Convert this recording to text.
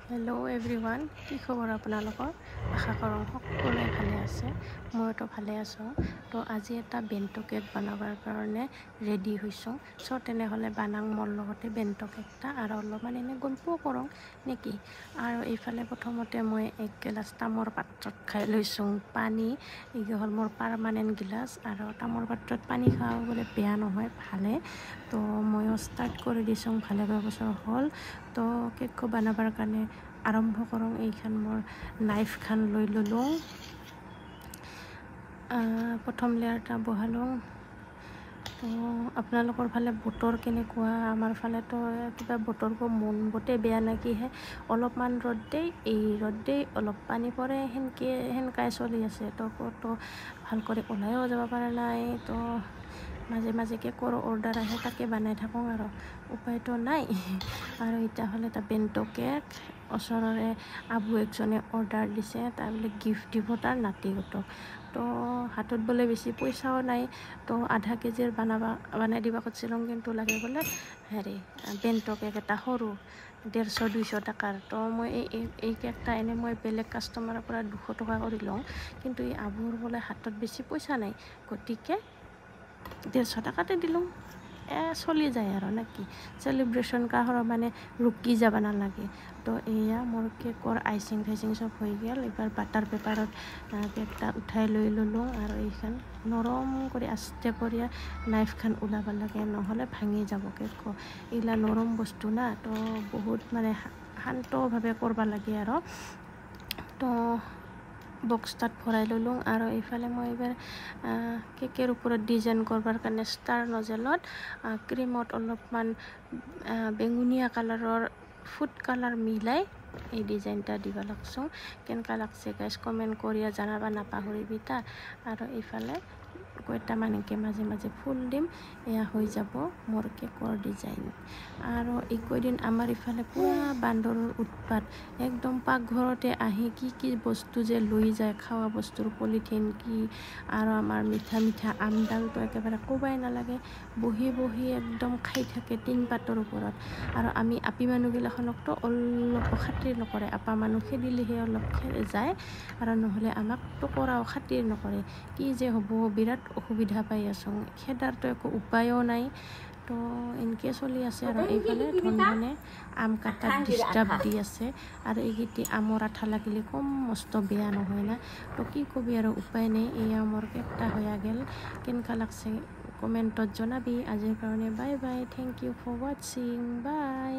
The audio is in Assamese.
হেল্ল' এভৰিৱান, কি খবৰ আপোনালোকৰ? আশা কৰোঁ সকলোৱে ভালে আছে। মইতো ভালে আছোঁ। তো আজি এটা বেণ্টো কেক বনাবৰ কাৰণে ৰেডি হৈছোঁ। চ' তেনেহ'লে বানাং মোৰ লগতে বেণ্টো কেকটা আৰু অলপমান এনেই গল্পও কৰোঁ নেকি। আৰু এইফালে প্ৰথমতে মই এক গিলাচ তামৰ পাত্ৰত খাই লৈছোঁ পানী। এইটো হ'ল মোৰ পাৰ্মানেণ্ট গিলাচ, আৰু তামৰ পাত্ৰত পানী খাওঁ বোলে বেয়া নহয়, ভালে। তো ময়ো ষ্টাৰ্ট কৰি দিছোঁ, ভালে বছৰ হ'ল। তো কেকটো বনাবৰ কাৰণে আৰম্ভ কৰোঁ। এইখান মোৰ নাইফখান লৈ ল'লোঁ। প্ৰথম লেয়াৰটা বহালোঁ। তো আপোনালোকৰ ফালে বতৰ কেনেকুৱা? আমাৰ ফালেতো কিবা বতৰটো মন বতে বেয়া নাকিহে। অলপমান ৰ'দ দেই, এই ৰ'দ দেই, অলপ পানী পৰে, সেনেকাই চলি আছে। তো ক'তো ভাল কৰি ওলাইও যাব পৰা নাই। তো মাজে মাজে কেকৰ অৰ্ডাৰ আহে, তাকে বনাই থাকোঁ আৰু উপায়তো নাই। আৰু এতিয়া হ'লে এটা বেণ্টো কেক ওচৰৰে আবু একজনে অৰ্ডাৰ দিছে, তাৰ বোলে গিফ্ট দিব তাৰ নাতিহঁতক। তো হাতত বোলে বেছি পইচাও নাই। তো আধা কেজিৰ বনাই দিব খুজিছিলোঁ, কিন্তু লাগে বোলে বেণ্টো কেক এটা সৰু 150-200 টকাৰ। তো মই এই কেকটা এনেই মই বেলেগ কাষ্টমাৰৰ পৰা 200 টকা কৰি লওঁ, কিন্তু এই আবুৰ বোলে হাতত বেছি পইচা নাই, গতিকে 150 টকাতে দিলোঁ। চলি যায় আৰু নেকি। চেলিব্ৰেশ্যন কাহৰ মানে ৰুকি যাব নালাগে। তো এয়া মোৰ কেকৰ আইচিং চব হৈ গ'ল। এইবাৰ বাটাৰ পেপাৰত কেকটা উঠাই লৈ ল'লোঁ, আৰু এইখন নৰম কৰি আস্তে কৰি নাইফখান ওলাব লাগে, নহ'লে ভাঙি যাব কেক। এইগিলা নৰম বস্তু না, তো বহুত মানে শান্তভাৱে কৰিব লাগে আৰু। তো বক্সটাত ভৰাই ল'লোঁ, আৰু এইফালে মই এইবাৰ কেকৰ ওপৰত ডিজাইন কৰিবৰ কাৰণে ষ্টাৰ নজেলত ক্ৰীমত অলপমান বেঙুনীয়া কালাৰৰ ফুড কালাৰ মিলাই এই ডিজাইনটা দিব লাগছোঁ। কেনেকুৱা লাগছে গাইজ কমেণ্ট কৰি জনাবা নাপাহৰিবি তা। আৰু এইফালে কেইটামান এনেকৈ মাজে মাজে ফুল দিম। এয়া হৈ যাব মোৰ কেকৰ ডিজাইন। আৰু এইকেইদিন আমাৰ ইফালে পূৰা বান্দৰৰ উৎপাত। একদম পাকঘৰতে আহি কি বস্তু যে লৈ যায়, খোৱা বস্তুৰ পলিথিন কি, আৰু আমাৰ মিঠা আমডালটো একেবাৰে ক'বাই নালাগে, বহি বহি একদম খাই থাকে টিনপাতৰ ওপৰত। আৰু আমি আপি মানুহগিলাখনকতো অলপ খাতিৰ নকৰে। আপা মানুহ খেদিলেহে অলপ যায়, আৰু নহ'লে আমাক টুকুৰাও খাতিৰ নকৰে। কি যে হ'ব, বিৰাট অসুবিধা পাই আছোঁ। খেদাৰতো একো উপায়ো নাই। তো এনেকৈ চলি আছে। আৰু এইফালে ধনধনে আম কাটাত ডিষ্টাৰ্ব দি আছে, আৰু এইকেইটি আমৰ আঠা লাগিলে কম মস্ত বেয়া নহয় না। তো কি কবি আৰু উপায় নাই। এয়া মোৰ কেকটা হৈ গ'ল। কেনেকুৱা লাগছে কমেণ্টত জনাবি। আজিৰ কাৰণে bye bye, thank you for ৱাচিং, বাই।